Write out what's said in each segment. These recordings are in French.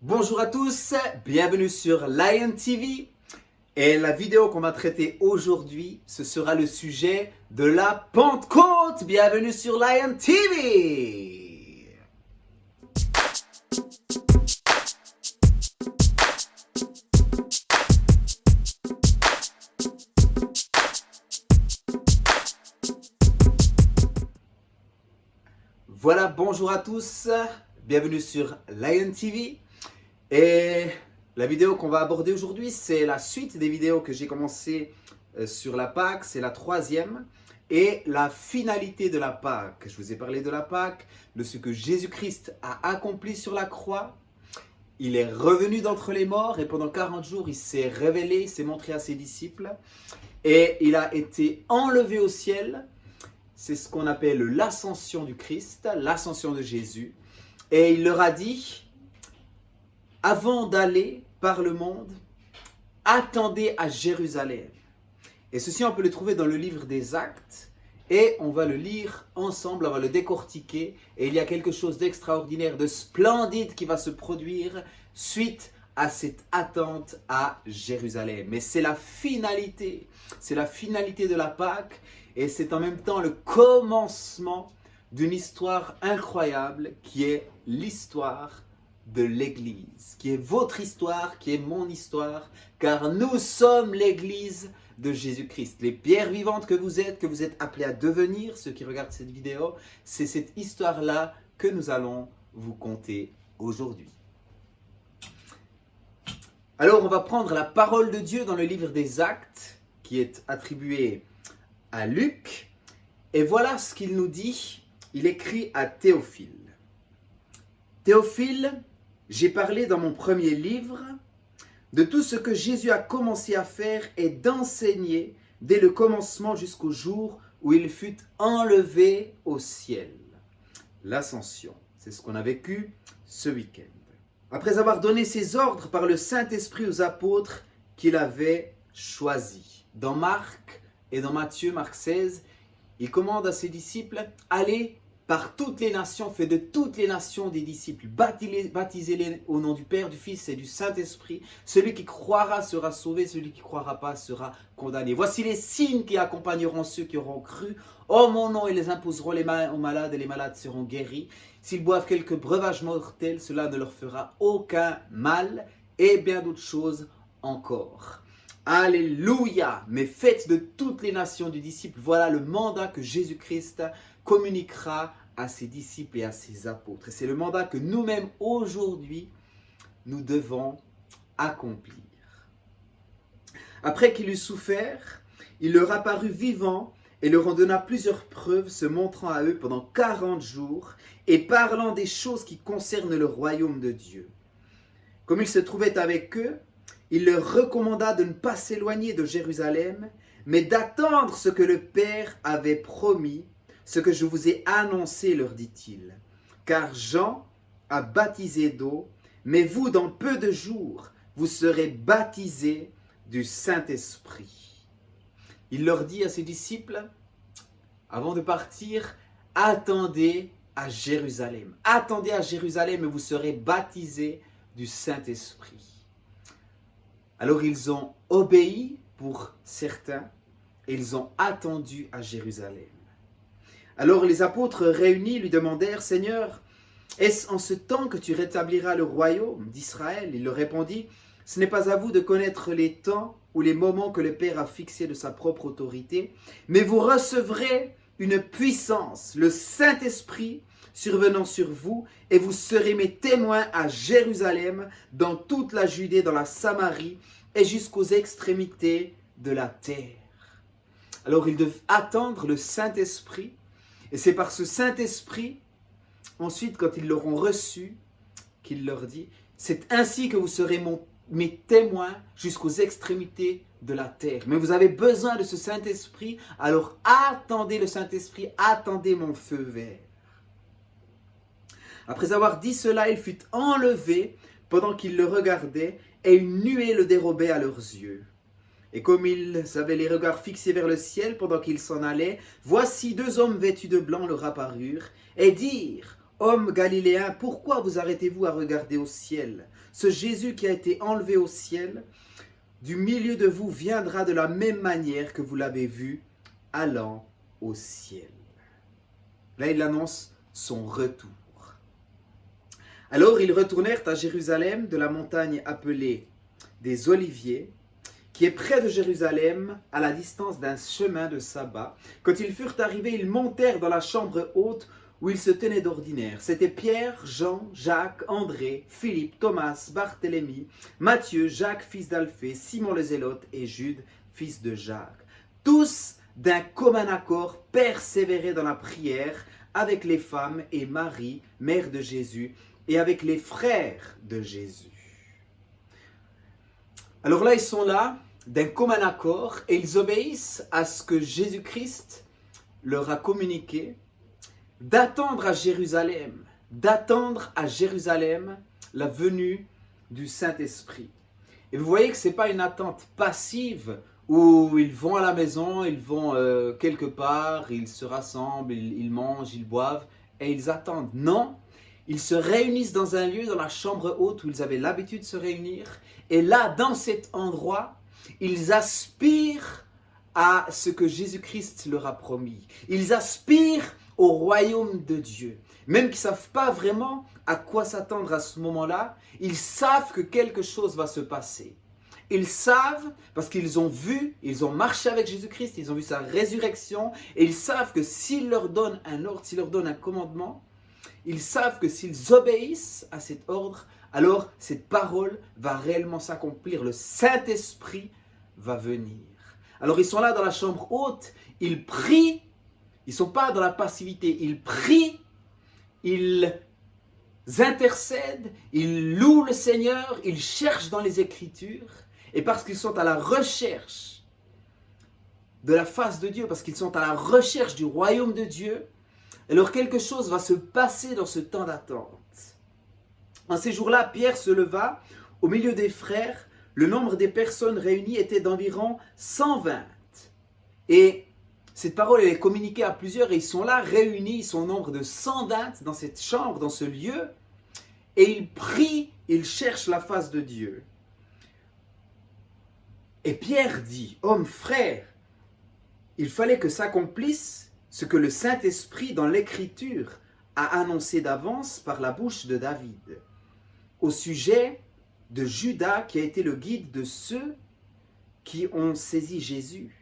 Bonjour à tous, bienvenue sur Lion TV. Et la vidéo qu'on va traiter aujourd'hui, ce sera le sujet de la Pentecôte. Bienvenue sur Lion TV. Voilà, bonjour à tous, bienvenue sur Lion TV. Et la vidéo qu'on va aborder aujourd'hui, c'est la suite des vidéos que j'ai commencé sur la Pâque, c'est la troisième. Et la finalité de la Pâque. Je vous ai parlé de la Pâque, de ce que Jésus-Christ a accompli sur la croix. Il est revenu d'entre les morts et pendant 40 jours, il s'est révélé, il s'est montré à ses disciples. Et il a été enlevé au ciel. C'est ce qu'on appelle l'ascension du Christ, l'ascension de Jésus. Et il leur a dit, avant d'aller par le monde, attendez à Jérusalem. Et ceci, on peut le trouver dans le livre des Actes. Et on va le lire ensemble, on va le décortiquer. Et il y a quelque chose d'extraordinaire, de splendide qui va se produire suite à cette attente à Jérusalem. Mais c'est la finalité de la Pâque. Et c'est en même temps le commencement d'une histoire incroyable qui est l'histoire de l'Église, qui est votre histoire, qui est mon histoire, car nous sommes l'Église de Jésus-Christ. Les pierres vivantes que vous êtes appelés à devenir, ceux qui regardent cette vidéo, c'est cette histoire-là que nous allons vous conter aujourd'hui. Alors, on va prendre la parole de Dieu dans le livre des Actes, qui est attribué à Luc, et voilà ce qu'il nous dit. Il écrit à Théophile. Théophile, j'ai parlé dans mon premier livre de tout ce que Jésus a commencé à faire et d'enseigner dès le commencement jusqu'au jour où il fut enlevé au ciel. L'ascension, c'est ce qu'on a vécu ce week-end. Après avoir donné ses ordres par le Saint-Esprit aux apôtres qu'il avait choisis. Dans Marc et dans Matthieu, Marc 16, il commande à ses disciples, allez par toutes les nations, faites de toutes les nations des disciples, baptisez-les au nom du Père, du Fils et du Saint-Esprit. Celui qui croira sera sauvé, celui qui ne croira pas sera condamné. Voici les signes qui accompagneront ceux qui auront cru. En mon nom, ils les imposeront les mains aux malades et les malades seront guéris. S'ils boivent quelques breuvages mortels, cela ne leur fera aucun mal et bien d'autres choses encore. Alléluia! Mais faites de toutes les nations du disciple. Voilà le mandat que Jésus-Christ communiquera à ses disciples et à ses apôtres. Et c'est le mandat que nous-mêmes aujourd'hui, nous devons accomplir. Après qu'il eut souffert, il leur apparut vivant et leur en donna plusieurs preuves, se montrant à eux pendant 40 jours et parlant des choses qui concernent le royaume de Dieu. Comme il se trouvait avec eux, il leur recommanda de ne pas s'éloigner de Jérusalem, mais d'attendre ce que le Père avait promis, ce que je vous ai annoncé, leur dit-il. Car Jean a baptisé d'eau, mais vous, dans peu de jours, vous serez baptisés du Saint-Esprit. Il leur dit à ses disciples, avant de partir, attendez à Jérusalem. Attendez à Jérusalem et vous serez baptisés du Saint-Esprit. Alors ils ont obéi pour certains et ils ont attendu à Jérusalem. Alors les apôtres réunis lui demandèrent, Seigneur, est-ce en ce temps que tu rétabliras le royaume d'Israël? Il leur répondit, ce n'est pas à vous de connaître les temps ou les moments que le Père a fixés de sa propre autorité, mais vous recevrez une puissance, le Saint-Esprit survenant sur vous, et vous serez mes témoins à Jérusalem, dans toute la Judée, dans la Samarie, et jusqu'aux extrémités de la terre. Alors ils devaient attendre le Saint-Esprit, et c'est par ce Saint-Esprit, ensuite quand ils l'auront reçu, qu'il leur dit, c'est ainsi que vous serez mes témoins jusqu'aux extrémités de la terre. Mais vous avez besoin de ce Saint-Esprit, alors attendez le Saint-Esprit, attendez mon feu vert. Après avoir dit cela, il fut enlevé pendant qu'ils le regardaient, et une nuée le dérobait à leurs yeux. Et comme ils avaient les regards fixés vers le ciel pendant qu'ils s'en allaient, voici deux hommes vêtus de blanc leur apparurent, et dirent, Hommes galiléens, pourquoi vous arrêtez-vous à regarder au ciel? Ce Jésus qui a été enlevé au ciel, du milieu de vous viendra de la même manière que vous l'avez vu allant au ciel. » Là, il annonce son retour. Alors, ils retournèrent à Jérusalem de la montagne appelée des Oliviers, qui est près de Jérusalem, à la distance d'un chemin de sabbat. Quand ils furent arrivés, ils montèrent dans la chambre haute où ils se tenaient d'ordinaire. C'étaient Pierre, Jean, Jacques, André, Philippe, Thomas, Barthélemy, Matthieu, Jacques, fils d'Alphée, Simon le Zélote et Jude, fils de Jacques. Tous, d'un commun accord, persévéraient dans la prière avec les femmes et Marie, mère de Jésus, et avec les frères de Jésus. Alors là, ils sont là, d'un commun accord, et ils obéissent à ce que Jésus-Christ leur a communiqué, d'attendre à Jérusalem la venue du Saint-Esprit. Et vous voyez que ce n'est pas une attente passive où ils vont à la maison, ils vont quelque part, ils se rassemblent, ils mangent, ils boivent et ils attendent. Non, ils se réunissent dans un lieu, dans la chambre haute où ils avaient l'habitude de se réunir. Et là, dans cet endroit, ils aspirent à ce que Jésus-Christ leur a promis. Ils aspirent au royaume de Dieu. Même qu'ils ne savent pas vraiment à quoi s'attendre à ce moment-là, ils savent que quelque chose va se passer. Ils savent, parce qu'ils ont vu, ils ont marché avec Jésus-Christ, ils ont vu sa résurrection, et ils savent que s'il leur donne un ordre, s'il leur donne un commandement, ils savent que s'ils obéissent à cet ordre, alors cette parole va réellement s'accomplir. Le Saint-Esprit va venir. Alors ils sont là dans la chambre haute, ils prient, ils ne sont pas dans la passivité, ils prient, ils intercèdent, ils louent le Seigneur, ils cherchent dans les Écritures, et parce qu'ils sont à la recherche de la face de Dieu, parce qu'ils sont à la recherche du royaume de Dieu, alors quelque chose va se passer dans ce temps d'attente. En ces jours-là, Pierre se leva au milieu des frères. Le nombre des personnes réunies était d'environ 120. Et cette parole elle est communiquée à plusieurs et ils sont là réunis, ils sont au nombre de 120 dans cette chambre, dans ce lieu. Et ils prient, ils cherchent la face de Dieu. Et Pierre dit, « Hommes, frères, il fallait que s'accomplisse ce que le Saint-Esprit dans l'Écriture a annoncé d'avance par la bouche de David, au sujet de Judas qui a été le guide de ceux qui ont saisi Jésus.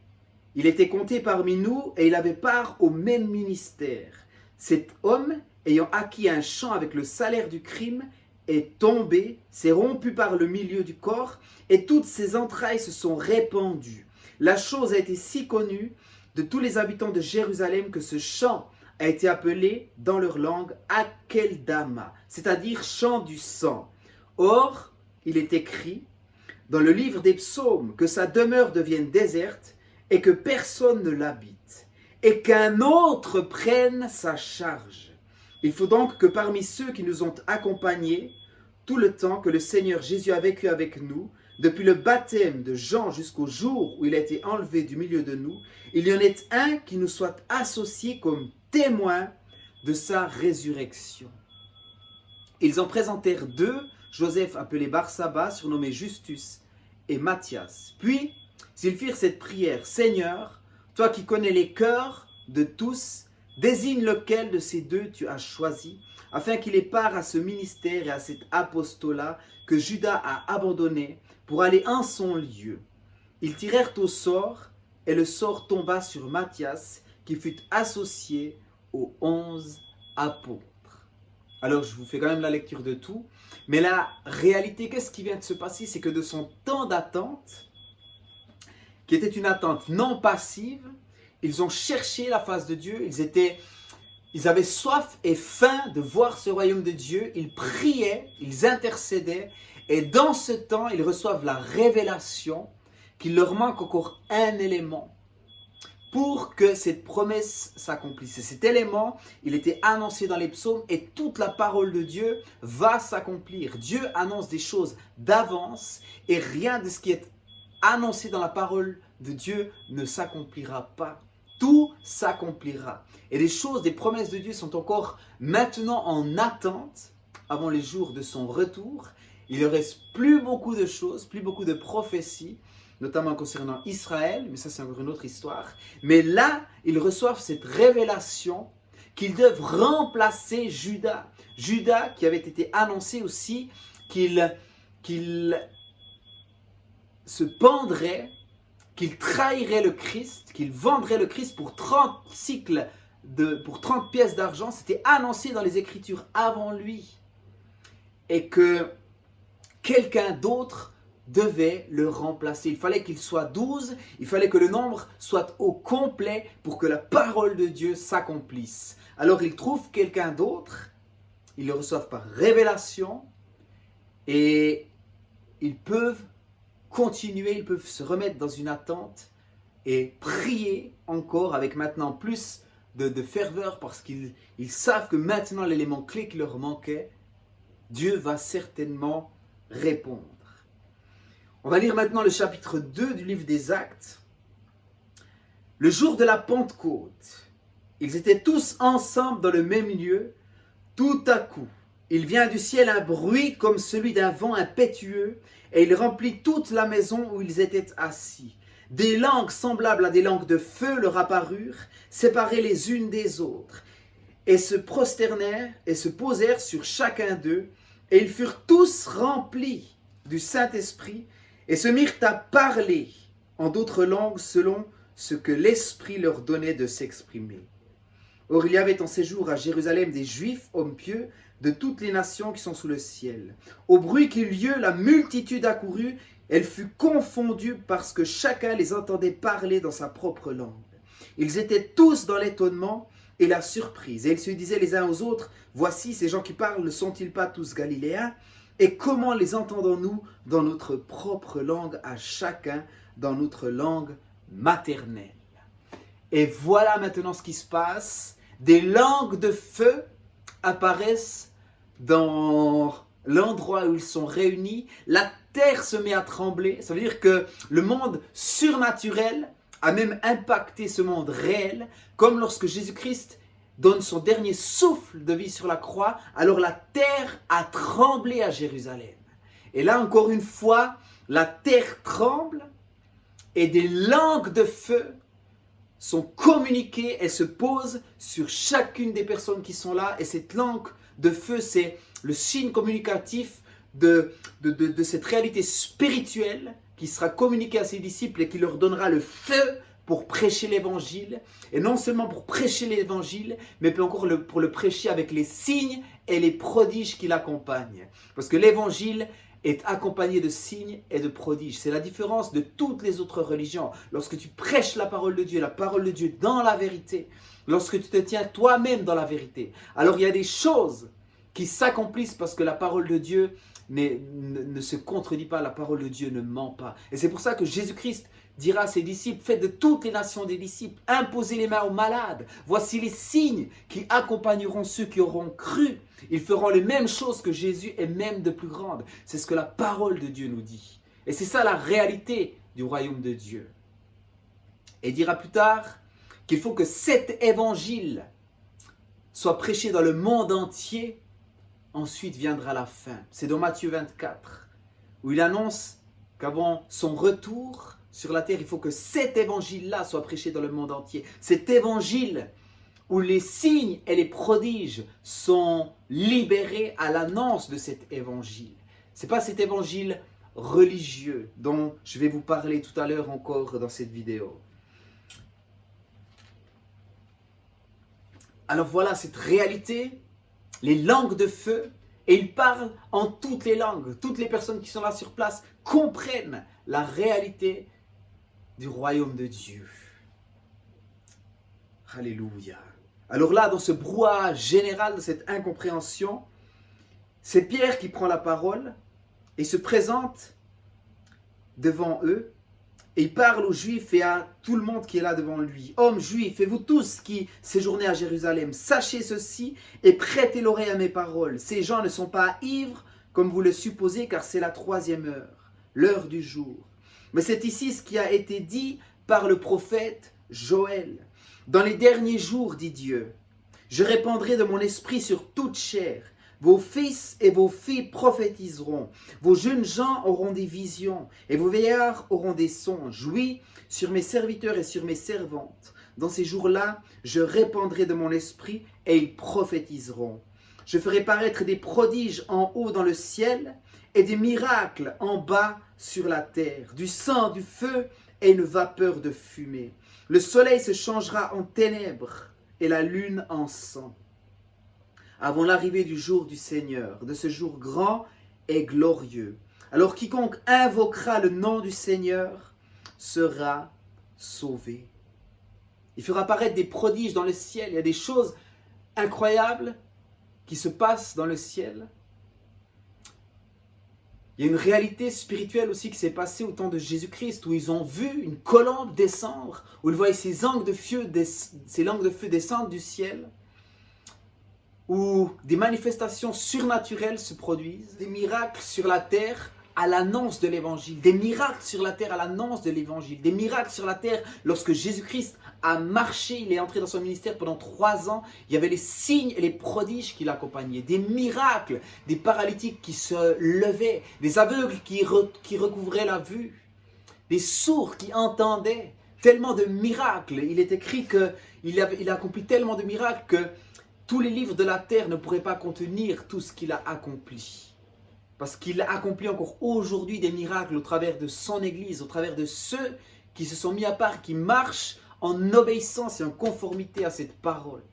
Il était compté parmi nous et il avait part au même ministère. Cet homme, ayant acquis un champ avec le salaire du crime, est tombé, s'est rompu par le milieu du corps et toutes ses entrailles se sont répandues. La chose a été si connue de tous les habitants de Jérusalem que ce champ a été appelé dans leur langue Akeldama, c'est-à-dire champ du sang. Or, il est écrit dans le livre des psaumes que sa demeure devienne déserte et que personne ne l'habite, et qu'un autre prenne sa charge. Il faut donc que parmi ceux qui nous ont accompagnés, tout le temps que le Seigneur Jésus a vécu avec nous, depuis le baptême de Jean jusqu'au jour où il a été enlevé du milieu de nous, il y en ait un qui nous soit associé comme témoin de sa résurrection. Ils en présentèrent deux, Joseph appelé Barsabas, surnommé Justus, et Matthias. Puis, ils firent cette prière, « Seigneur, toi qui connais les cœurs de tous, désigne lequel de ces deux tu as choisi, afin qu'il ait part à ce ministère et à cet apostolat que Judas a abandonné pour aller en son lieu. » Ils tirèrent au sort, et le sort tomba sur Matthias, qui fut associé aux 11 apôtres. Alors, je vous fais quand même la lecture de tout, mais la réalité, qu'est-ce qui vient de se passer? C'est que de son temps d'attente, qui était une attente non passive, ils ont cherché la face de Dieu, ils avaient soif et faim de voir ce royaume de Dieu, ils priaient, ils intercédaient, et dans ce temps, ils reçoivent la révélation qu'il leur manque encore un élément pour que cette promesse s'accomplisse. Et cet élément, il était annoncé dans les psaumes et toute la parole de Dieu va s'accomplir. Dieu annonce des choses d'avance et rien de ce qui est annoncé dans la parole de Dieu ne s'accomplira pas. tout s'accomplira. Et les choses, des promesses de Dieu sont encore maintenant en attente avant les jours de son retour. Il ne reste plus beaucoup de choses, plus beaucoup de prophéties, notamment concernant Israël, mais ça c'est encore une autre histoire. Mais là, ils reçoivent cette révélation qu'ils doivent remplacer Judas. Judas qui avait été annoncé aussi qu'il se pendrait, qu'il trahirait le Christ, qu'il vendrait le Christ pour 30 cycles, pour 30 pièces d'argent. C'était annoncé dans les Écritures avant lui. Et que quelqu'un d'autre devait le remplacer. Il fallait qu'il soit 12, il fallait que le nombre soit au complet pour que la parole de Dieu s'accomplisse. Alors ils trouvent quelqu'un d'autre, ils le reçoivent par révélation et ils peuvent continuer, ils peuvent se remettre dans une attente et prier encore avec maintenant plus de ferveur parce qu'ils savent que maintenant l'élément clé qui leur manquait, Dieu va certainement répondre. On va lire maintenant le chapitre 2 du livre des Actes. Le jour de la Pentecôte, ils étaient tous ensemble dans le même lieu. Tout à coup, il vient du ciel un bruit comme celui d'un vent impétueux et il remplit toute la maison où ils étaient assis. Des langues semblables à des langues de feu leur apparurent, séparées les unes des autres, et se prosternèrent et se posèrent sur chacun d'eux, et ils furent tous remplis du Saint-Esprit et se mirent à parler en d'autres langues selon ce que l'Esprit leur donnait de s'exprimer. Or, il y avait en séjour à Jérusalem des Juifs, hommes pieux, de toutes les nations qui sont sous le ciel. Au bruit qui eut lieu, la multitude accourut, elle fut confondue parce que chacun les entendait parler dans sa propre langue. Ils étaient tous dans l'étonnement et la surprise, et ils se disaient les uns aux autres, « Voici, ces gens qui parlent, ne sont-ils pas tous galiléens ? Et comment les entendons-nous dans notre propre langue, à chacun dans notre langue maternelle ?» Et voilà maintenant ce qui se passe. Des langues de feu apparaissent dans l'endroit où ils sont réunis. La terre se met à trembler. Ça veut dire que le monde surnaturel a même impacté ce monde réel, comme lorsque Jésus-Christ donne son dernier souffle de vie sur la croix, alors la terre a tremblé à Jérusalem. Et là, encore une fois, la terre tremble et des langues de feu sont communiquées et se posent sur chacune des personnes qui sont là. Et cette langue de feu, c'est le signe communicatif de cette réalité spirituelle qui sera communiquée à ses disciples et qui leur donnera le feu pour prêcher l'évangile. Et non seulement pour prêcher l'évangile, mais encore pour le prêcher avec les signes et les prodiges qui l'accompagnent. Parce que l'évangile est accompagné de signes et de prodiges. C'est la différence de toutes les autres religions. Lorsque tu prêches la parole de Dieu dans la vérité, lorsque tu te tiens toi-même dans la vérité, alors il y a des choses qui s'accomplissent parce que la parole de Dieu ne se contredit pas, la parole de Dieu ne ment pas. Et c'est pour ça que Jésus-Christ dira à ses disciples, faites de toutes les nations des disciples, imposez les mains aux malades. Voici les signes qui accompagneront ceux qui auront cru. Ils feront les mêmes choses que Jésus et même de plus grandes. C'est ce que la parole de Dieu nous dit. Et c'est ça la réalité du royaume de Dieu. Et il dira plus tard qu'il faut que cet évangile soit prêché dans le monde entier. Ensuite viendra la fin. C'est dans Matthieu 24 où il annonce qu'avant son retour sur la terre, il faut que cet évangile-là soit prêché dans le monde entier. Cet évangile où les signes et les prodiges sont libérés à l'annonce de cet évangile. Ce n'est pas cet évangile religieux dont je vais vous parler tout à l'heure encore dans cette vidéo. Alors voilà cette réalité, les langues de feu, et il parle en toutes les langues. Toutes les personnes qui sont là sur place comprennent la réalité du royaume de Dieu. Alléluia. Alors là, dans ce brouhaha général, dans cette incompréhension, c'est Pierre qui prend la parole et se présente devant eux et il parle aux Juifs et à tout le monde qui est là devant lui. Hommes juifs, et vous tous qui séjournez à Jérusalem, sachez ceci et prêtez l'oreille à mes paroles. Ces gens ne sont pas ivres comme vous le supposez, car c'est la 3e heure, l'heure du jour. Mais c'est ici ce qui a été dit par le prophète Joël. Dans les derniers jours, dit Dieu, je répandrai de mon esprit sur toute chair. Vos fils et vos filles prophétiseront. Vos jeunes gens auront des visions et vos vieillards auront des songes. Oui, sur mes serviteurs et sur mes servantes. Dans ces jours-là, je répandrai de mon esprit et ils prophétiseront. Je ferai paraître des prodiges en haut dans le ciel et des miracles en bas sur la terre, du sang, du feu et une vapeur de fumée. Le soleil se changera en ténèbres et la lune en sang, avant l'arrivée du jour du Seigneur, de ce jour grand et glorieux. Alors quiconque invoquera le nom du Seigneur sera sauvé. Il fera apparaître des prodiges dans le ciel. Il y a des choses incroyables qui se passent dans le ciel. Il y a une réalité spirituelle aussi qui s'est passée au temps de Jésus-Christ, où ils ont vu une colombe descendre, où ils voyaient ces langues de feu descendre du ciel, où des manifestations surnaturelles se produisent, des miracles sur la terre à l'annonce de l'évangile, des miracles sur la terre à l'annonce de l'évangile, des miracles sur la terre lorsque Jésus-Christ a marché, il est entré dans son ministère pendant 3 ans, il y avait les signes et les prodiges qui l'accompagnaient, des miracles, des paralytiques qui se levaient, des aveugles qui recouvraient la vue, des sourds qui entendaient, tellement de miracles. Il est écrit qu'il a accompli tellement de miracles que tous les livres de la terre ne pourraient pas contenir tout ce qu'il a accompli. Parce qu'il a accompli encore aujourd'hui des miracles au travers de son Église, au travers de ceux qui se sont mis à part, qui marchent en obéissance et en conformité à cette parole,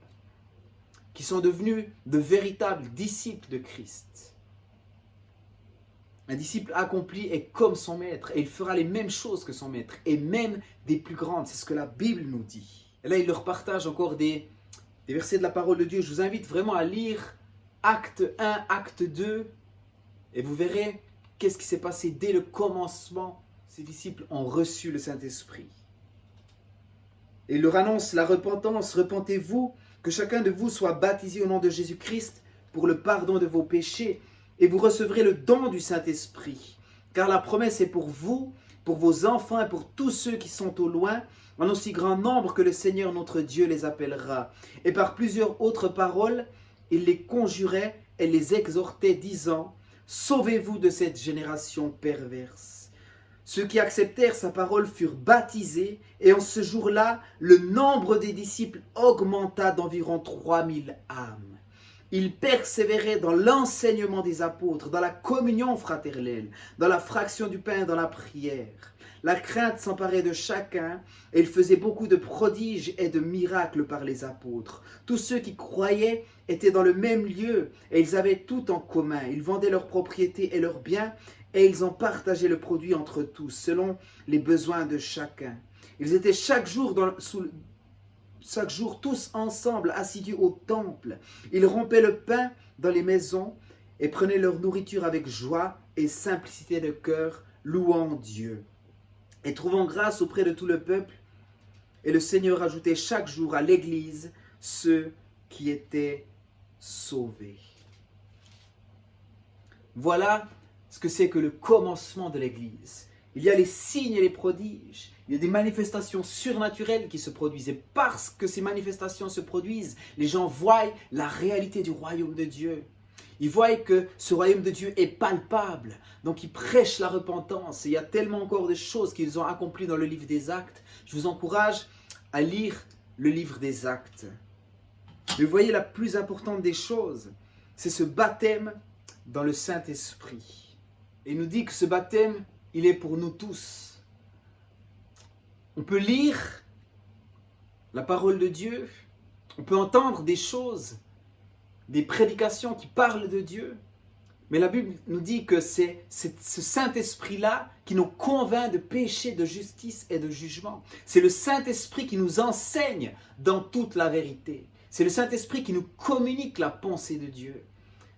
qui sont devenus de véritables disciples de Christ. Un disciple accompli est comme son maître, et il fera les mêmes choses que son maître, et même des plus grandes. C'est ce que la Bible nous dit. Et là, il leur partage encore des versets de la parole de Dieu. Je vous invite vraiment à lire Acte 1, Acte 2, et vous verrez qu'est-ce qui s'est passé dès le commencement. Ces disciples ont reçu le Saint-Esprit. Et il leur annonce la repentance. Repentez-vous, que chacun de vous soit baptisé au nom de Jésus-Christ pour le pardon de vos péchés, et vous recevrez le don du Saint-Esprit. Car la promesse est pour vous, pour vos enfants et pour tous ceux qui sont au loin, en aussi grand nombre que le Seigneur notre Dieu les appellera. Et par plusieurs autres paroles, il les conjurait et les exhortait, disant, sauvez-vous de cette génération perverse. Ceux qui acceptèrent sa parole furent baptisés, et en ce jour-là, le nombre des disciples augmenta d'environ 3000 âmes. Ils persévéraient dans l'enseignement des apôtres, dans la communion fraternelle, dans la fraction du pain, dans la prière. La crainte s'emparait de chacun, et ils faisaient beaucoup de prodiges et de miracles par les apôtres. Tous ceux qui croyaient étaient dans le même lieu, et ils avaient tout en commun. Ils vendaient leurs propriétés et leurs biens, et ils en partageaient le produit entre tous, selon les besoins de chacun. Ils étaient chaque jour tous ensemble, assidus au temple. Ils rompaient le pain dans les maisons et prenaient leur nourriture avec joie et simplicité de cœur, louant Dieu et trouvant grâce auprès de tout le peuple. Et le Seigneur ajoutait chaque jour à l'Église ceux qui étaient sauvés. Voilà ce que c'est que le commencement de l'Église. Il y a les signes et les prodiges. Il y a des manifestations surnaturelles qui se produisent. Et parce que ces manifestations se produisent, les gens voient la réalité du royaume de Dieu. Ils voient que ce royaume de Dieu est palpable. Donc ils prêchent la repentance. Et il y a tellement encore de choses qu'ils ont accomplies dans le livre des Actes. Je vous encourage à lire le livre des Actes. Mais vous voyez, la plus importante des choses, c'est ce baptême dans le Saint-Esprit. Et il nous dit que ce baptême, il est pour nous tous. On peut lire la parole de Dieu, on peut entendre des choses, des prédications qui parlent de Dieu, mais la Bible nous dit que c'est ce Saint-Esprit-là qui nous convainc de péché, de justice et de jugement. C'est le Saint-Esprit qui nous enseigne dans toute la vérité. C'est le Saint-Esprit qui nous communique la pensée de Dieu.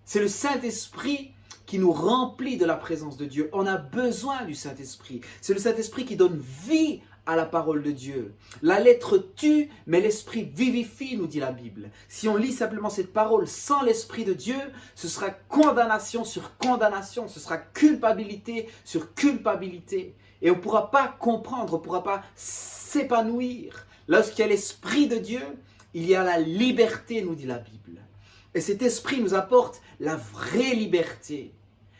C'est le Saint-Esprit qui nous remplit de la présence de Dieu. On a besoin du Saint-Esprit. C'est le Saint-Esprit qui donne vie à la parole de Dieu. La lettre tue, mais l'Esprit vivifie, nous dit la Bible. Si on lit simplement cette parole sans l'Esprit de Dieu, ce sera condamnation sur condamnation, ce sera culpabilité sur culpabilité. Et on ne pourra pas comprendre, on ne pourra pas s'épanouir. Lorsqu'il y a l'Esprit de Dieu, il y a la liberté, nous dit la Bible. Et cet Esprit nous apporte la vraie liberté.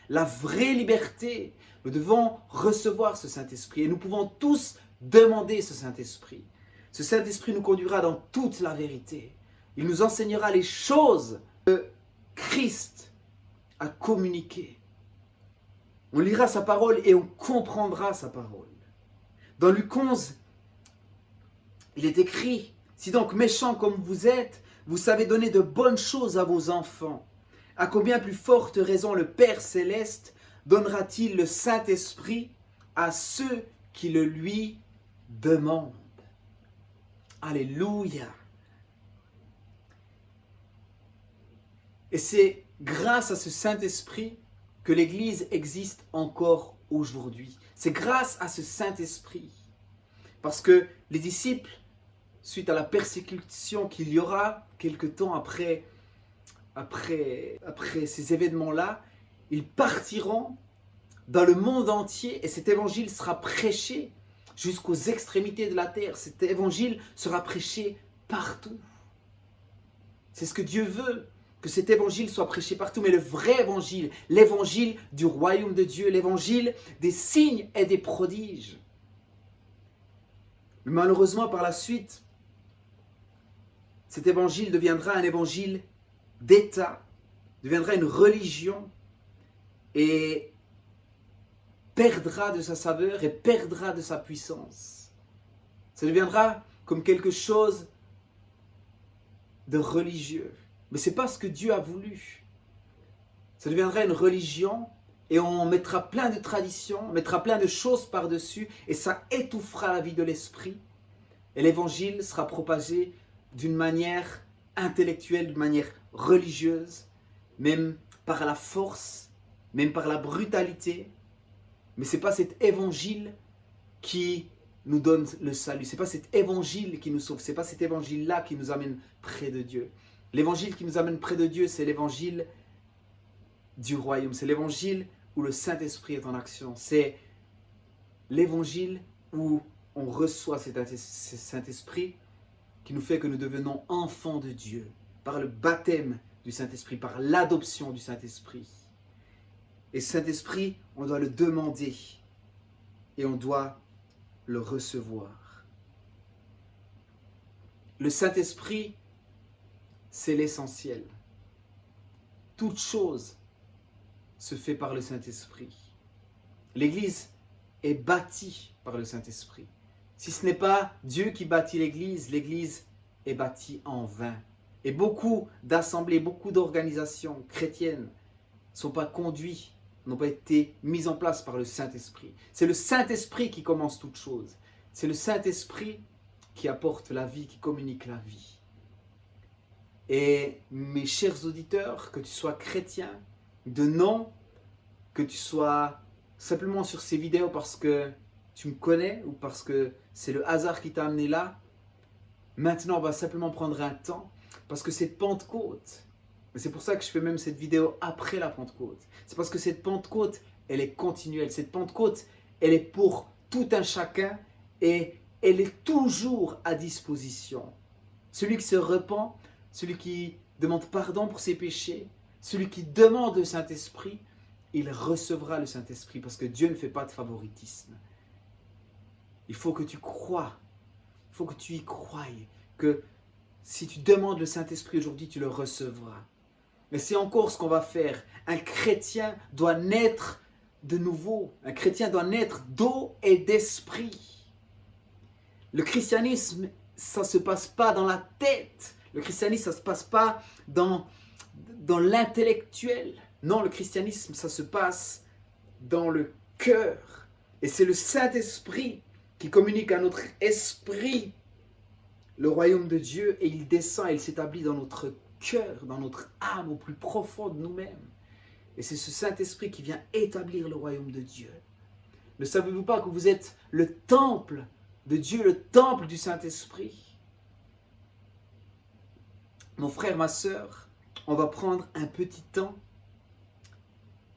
La vraie liberté. Nous devons recevoir ce Saint-Esprit et nous pouvons tous demander ce Saint-Esprit. Ce Saint-Esprit nous conduira dans toute la vérité. Il nous enseignera les choses que Christ a communiquées. On lira sa parole et on comprendra sa parole. Dans Luc 11, il est écrit, « Si donc méchants comme vous êtes, vous savez donner de bonnes choses à vos enfants, à combien plus forte raison le Père Céleste donnera-t-il le Saint-Esprit à ceux qui le lui demandent ?» Alléluia. Et c'est grâce à ce Saint-Esprit que l'Église existe encore aujourd'hui. C'est grâce à ce Saint-Esprit. Parce que les disciples, suite à la persécution qu'il y aura quelque temps après ces événements-là, ils partiront dans le monde entier et cet évangile sera prêché jusqu'aux extrémités de la terre. Cet évangile sera prêché partout. C'est ce que Dieu veut, que cet évangile soit prêché partout. Mais le vrai évangile, l'évangile du royaume de Dieu, l'évangile des signes et des prodiges. Mais malheureusement, par la suite, cet évangile deviendra un évangile d'État, deviendra une religion et perdra de sa saveur et perdra de sa puissance. Ça deviendra comme quelque chose de religieux. Mais ce n'est pas ce que Dieu a voulu. Ça deviendra une religion et on mettra plein de traditions, on mettra plein de choses par-dessus et ça étouffera la vie de l'esprit. Et l'évangile sera propagé d'une manière intellectuelle, d'une manière religieuse, même par la force, même par la brutalité. Mais ce n'est pas cet évangile qui nous donne le salut. Ce n'est pas cet évangile qui nous sauve. Ce n'est pas cet évangile-là qui nous amène près de Dieu. L'évangile qui nous amène près de Dieu, c'est l'évangile du royaume. C'est l'évangile où le Saint-Esprit est en action. C'est l'évangile où on reçoit cet Saint-Esprit qui nous fait que nous devenons enfants de Dieu par le baptême du Saint-Esprit, par l'adoption du Saint-Esprit. Et ce Saint-Esprit, on doit le demander et on doit le recevoir. Le Saint-Esprit, c'est l'essentiel. Toute chose se fait par le Saint-Esprit. L'Église est bâtie par le Saint-Esprit. Si ce n'est pas Dieu qui bâtit l'Église, l'Église est bâtie en vain. Et beaucoup d'assemblées, beaucoup d'organisations chrétiennes ne sont pas conduites, n'ont pas été mises en place par le Saint-Esprit. C'est le Saint-Esprit qui commence toute chose. C'est le Saint-Esprit qui apporte la vie, qui communique la vie. Et mes chers auditeurs, que tu sois chrétien, de nom, que tu sois simplement sur ces vidéos parce que tu me connais ou parce que c'est le hasard qui t'a amené là, maintenant on va simplement prendre un temps parce que cette Pentecôte, et c'est pour ça que je fais même cette vidéo après la Pentecôte, c'est parce que cette Pentecôte, elle est continuelle, cette Pentecôte, elle est pour tout un chacun et elle est toujours à disposition. Celui qui se repent, celui qui demande pardon pour ses péchés, celui qui demande le Saint-Esprit, il recevra le Saint-Esprit parce que Dieu ne fait pas de favoritisme. Il faut que tu crois, il faut que tu y croies, que si tu demandes le Saint-Esprit aujourd'hui, tu le recevras. Mais c'est encore ce qu'on va faire. Un chrétien doit naître de nouveau. Un chrétien doit naître d'eau et d'esprit. Le christianisme, ça ne se passe pas dans la tête. Le christianisme, ça ne se passe pas dans l'intellectuel. Non, le christianisme, ça se passe dans le cœur. Et c'est le Saint-Esprit qui communique à notre esprit le royaume de Dieu et il descend et il s'établit dans notre cœur, dans notre âme, au plus profond de nous-mêmes. Et c'est ce Saint-Esprit qui vient établir le royaume de Dieu. Ne savez-vous pas que vous êtes le temple de Dieu, le temple du Saint-Esprit? Mon frère, ma sœur, on va prendre un petit temps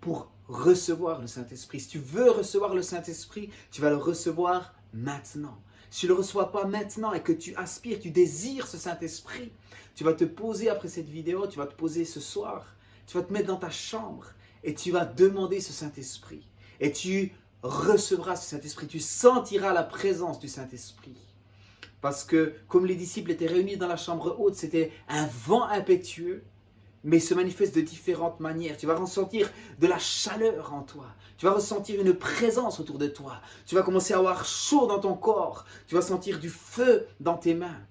pour recevoir le Saint-Esprit. Si tu veux recevoir le Saint-Esprit, tu vas le recevoir maintenant. si tu ne le reçois pas maintenant et que tu aspires, tu désires ce Saint-Esprit, tu vas te poser après cette vidéo, tu vas te poser ce soir, tu vas te mettre dans ta chambre et tu vas demander ce Saint-Esprit. Et tu recevras ce Saint-Esprit, tu sentiras la présence du Saint-Esprit. Parce que comme les disciples étaient réunis dans la chambre haute, c'était un vent impétueux, mais il se manifeste de différentes manières. Tu vas ressentir de la chaleur en toi. Tu vas ressentir une présence autour de toi. Tu vas commencer à avoir chaud dans ton corps. Tu vas sentir du feu dans tes mains.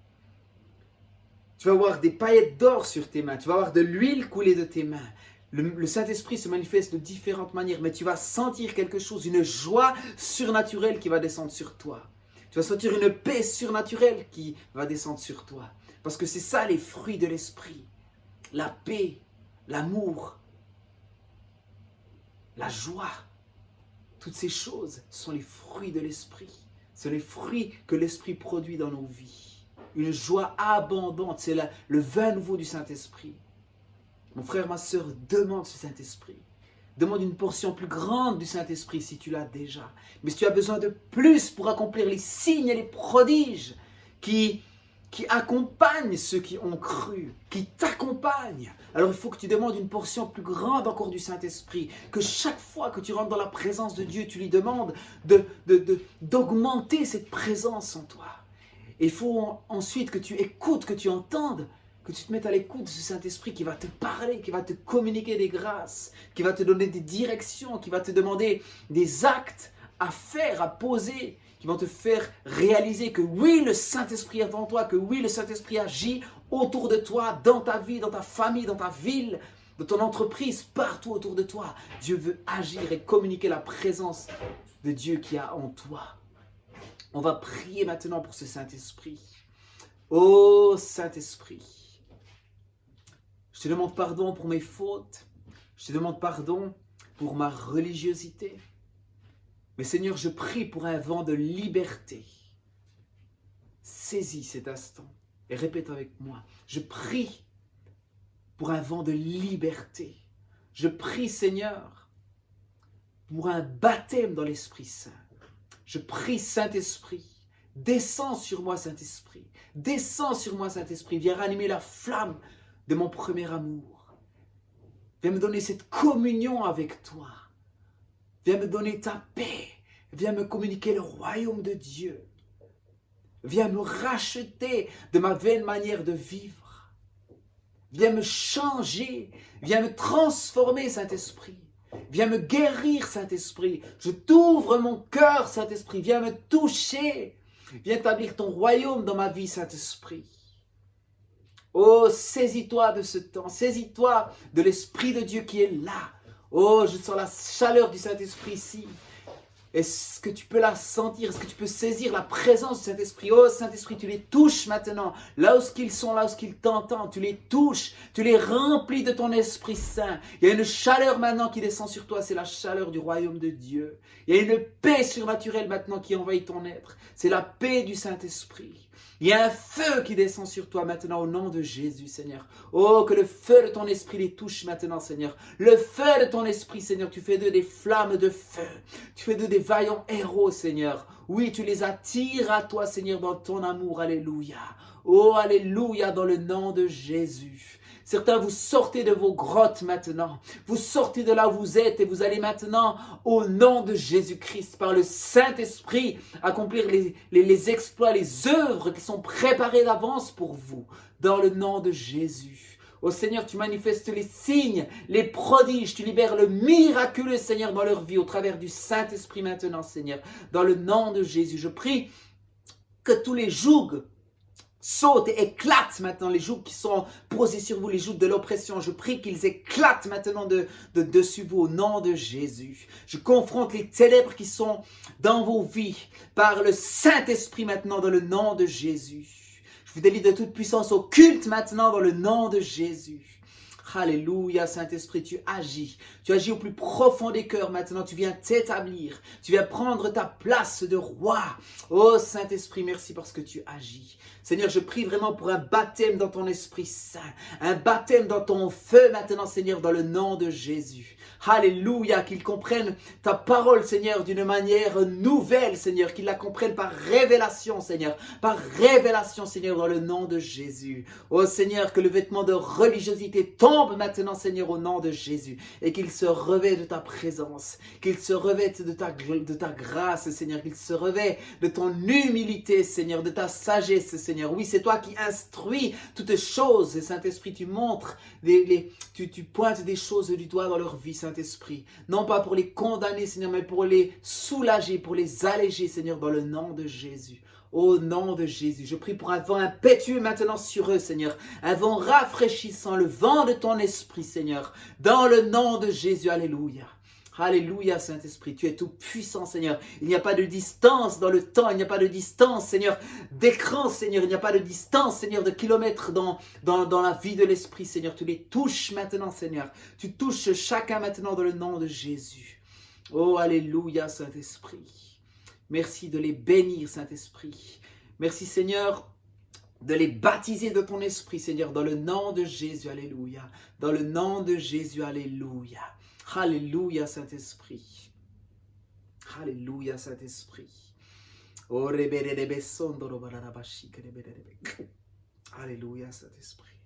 Tu vas avoir des paillettes d'or sur tes mains. Tu vas avoir de l'huile couler de tes mains. Le Saint-Esprit se manifeste de différentes manières, mais tu vas sentir quelque chose, une joie surnaturelle qui va descendre sur toi. Tu vas sentir une paix surnaturelle qui va descendre sur toi. Parce que c'est ça les fruits de l'Esprit. La paix, l'amour, la joie. Toutes ces choses sont les fruits de l'Esprit. Ce sont les fruits que l'Esprit produit dans nos vies. Une joie abondante, c'est le vin nouveau du Saint-Esprit. Mon frère, ma soeur, demande ce Saint-Esprit. Demande une portion plus grande du Saint-Esprit si tu l'as déjà. Mais si tu as besoin de plus pour accomplir les signes et les prodiges qui accompagnent ceux qui ont cru, qui t'accompagnent, alors il faut que tu demandes une portion plus grande encore du Saint-Esprit. Que chaque fois que tu rentres dans la présence de Dieu, tu lui demandes d'augmenter cette présence en toi. Et il faut ensuite que tu écoutes, que tu entendes, que tu te mettes à l'écoute de ce Saint-Esprit qui va te parler, qui va te communiquer des grâces, qui va te donner des directions, qui va te demander des actes à faire, à poser, qui vont te faire réaliser que oui, le Saint-Esprit est en toi, que oui, le Saint-Esprit agit autour de toi, dans ta vie, dans ta famille, dans ta ville, dans ton entreprise, partout autour de toi. Dieu veut agir et communiquer la présence de Dieu qui a en toi. On va prier maintenant pour ce Saint-Esprit. Ô Saint-Esprit, je te demande pardon pour mes fautes. Je te demande pardon pour ma religiosité. Mais Seigneur, je prie pour un vent de liberté. Saisis cet instant et répète avec moi. Je prie pour un vent de liberté. Je prie, Seigneur, pour un baptême dans l'Esprit Saint. Je prie, Saint-Esprit, descends sur moi, Saint-Esprit. Descends sur moi, Saint-Esprit. Viens ranimer la flamme de mon premier amour. Viens me donner cette communion avec toi. Viens me donner ta paix. Viens me communiquer le royaume de Dieu. Viens me racheter de ma vaine manière de vivre. Viens me changer. Viens me transformer, Saint-Esprit. Viens me guérir, Saint-Esprit. Je t'ouvre mon cœur, Saint-Esprit. Viens me toucher. Viens établir ton royaume dans ma vie, Saint-Esprit. Oh, saisis-toi de ce temps. Saisis-toi de l'Esprit de Dieu qui est là. Oh, je sens la chaleur du Saint-Esprit ici. Est-ce que tu peux la sentir? Est-ce que tu peux saisir la présence du Saint-Esprit? Oh, Saint-Esprit, tu les touches maintenant. Là où ils sont, là où ils t'entendent, tu les touches. Tu les remplis de ton Esprit Saint. Il y a une chaleur maintenant qui descend sur toi. C'est la chaleur du royaume de Dieu. Il y a une paix surnaturelle maintenant qui envahit ton être. C'est la paix du Saint-Esprit. Il y a un feu qui descend sur toi maintenant au nom de Jésus, Seigneur. Oh, que le feu de ton esprit les touche maintenant, Seigneur. Le feu de ton esprit, Seigneur. Tu fais d'eux des flammes de feu. Tu fais d'eux des vaillants héros, Seigneur. Oui, tu les attires à toi, Seigneur, dans ton amour. Alléluia. Oh, alléluia, dans le nom de Jésus. Certains, vous sortez de vos grottes maintenant. Vous sortez de là où vous êtes et vous allez maintenant, au nom de Jésus-Christ, par le Saint-Esprit, accomplir les exploits, les œuvres qui sont préparées d'avance pour vous, dans le nom de Jésus. Ô Seigneur, tu manifestes les signes, les prodiges, tu libères le miraculeux, Seigneur, dans leur vie, au travers du Saint-Esprit maintenant, Seigneur. Dans le nom de Jésus, je prie que tous les jougs sautent et éclatent maintenant, les jougs qui sont posés sur vous, les jougs de l'oppression. Je prie qu'ils éclatent maintenant de dessus vous au nom de Jésus. Je confronte les ténèbres qui sont dans vos vies par le Saint-Esprit maintenant dans le nom de Jésus. Je vous délivre de toute puissance occulte maintenant dans le nom de Jésus. Alléluia, Saint-Esprit, tu agis. Tu agis au plus profond des cœurs maintenant. Tu viens t'établir. Tu viens prendre ta place de roi. Oh Saint-Esprit, merci parce que tu agis. Seigneur, je prie vraiment pour un baptême dans ton Esprit Saint. Un baptême dans ton feu maintenant, Seigneur, dans le nom de Jésus. Alléluia, qu'ils comprennent ta parole, Seigneur, d'une manière nouvelle, Seigneur. Qu'ils la comprennent par révélation, Seigneur. Par révélation, Seigneur, dans le nom de Jésus. Oh Seigneur, que le vêtement de religiosité tombe maintenant, Seigneur, au nom de Jésus. Et qu'il se revêt de ta présence. Qu'il se revête de ta grâce, Seigneur. Qu'il se revêt de ton humilité, Seigneur. De ta sagesse, Seigneur. Oui, c'est toi qui instruis toutes choses. Et Saint-Esprit, tu montres, tu pointes des choses du doigt dans leur vie, Saint-Esprit. Non pas pour les condamner, Seigneur, mais pour les soulager, pour les alléger, Seigneur, dans le nom de Jésus. Au nom de Jésus, je prie pour un vent impétueux maintenant sur eux, Seigneur. Un vent rafraîchissant, le vent de ton esprit, Seigneur. Dans le nom de Jésus, alléluia. Alléluia, Saint-Esprit, tu es tout puissant, Seigneur. Il n'y a pas de distance dans le temps, il n'y a pas de distance, Seigneur, d'écran, Seigneur. Il n'y a pas de distance, Seigneur, de kilomètres dans la vie de l'Esprit, Seigneur. Tu les touches maintenant, Seigneur. Tu touches chacun maintenant dans le nom de Jésus. Oh, alléluia, Saint-Esprit. Merci de les bénir, Saint-Esprit. Merci, Seigneur, de les baptiser de ton esprit, Seigneur, dans le nom de Jésus, alléluia. Dans le nom de Jésus, alléluia. Alléluia, Saint-Esprit. Alléluia, Saint-Esprit. Alléluia, Saint-Esprit.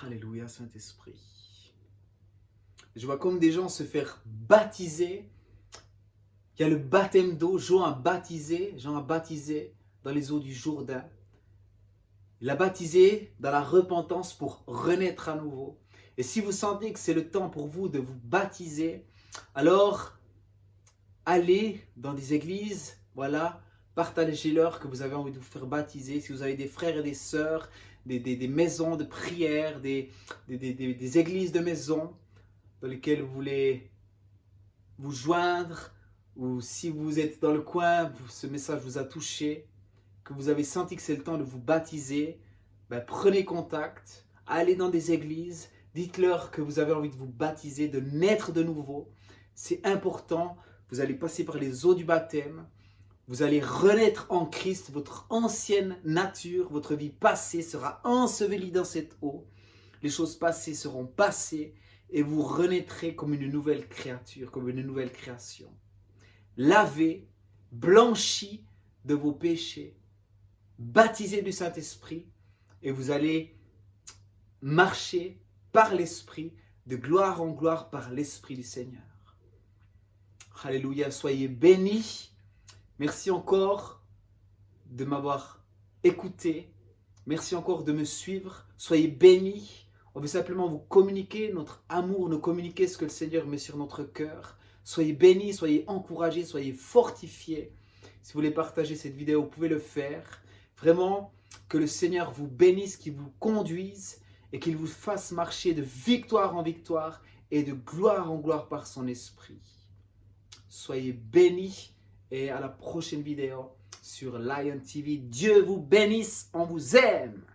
Alléluia, Saint-Esprit. Je vois comme des gens se faire baptiser. Il y a le baptême d'eau. Jean a baptisé dans les eaux du Jourdain. Il a baptisé dans la repentance pour renaître à nouveau. Et si vous sentez que c'est le temps pour vous de vous baptiser, alors allez dans des églises, voilà, partagez-leur que vous avez envie de vous faire baptiser. Si vous avez des frères et des sœurs, des maisons de prière, des églises de maison dans lesquelles vous voulez vous joindre, ou si vous êtes dans le coin, ce message vous a touché, que vous avez senti que c'est le temps de vous baptiser, ben prenez contact, allez dans des églises, dites-leur que vous avez envie de vous baptiser, de naître de nouveau. C'est important, vous allez passer par les eaux du baptême, vous allez renaître en Christ, votre ancienne nature, votre vie passée sera ensevelie dans cette eau, les choses passées seront passées et vous renaîtrez comme une nouvelle créature, comme une nouvelle création. Lavé, blanchi de vos péchés, baptisé du Saint-Esprit, et vous allez marcher par l'Esprit, de gloire en gloire par l'Esprit du Seigneur. Alléluia, soyez bénis. Merci encore de m'avoir écouté. Merci encore de me suivre. Soyez bénis. On veut simplement vous communiquer notre amour, nous communiquer ce que le Seigneur met sur notre cœur. Soyez bénis, soyez encouragés, soyez fortifiés. Si vous voulez partager cette vidéo, vous pouvez le faire. Vraiment, que le Seigneur vous bénisse, qu'il vous conduise et qu'il vous fasse marcher de victoire en victoire et de gloire en gloire par son esprit. Soyez bénis et à la prochaine vidéo sur Lion TV. Dieu vous bénisse, on vous aime.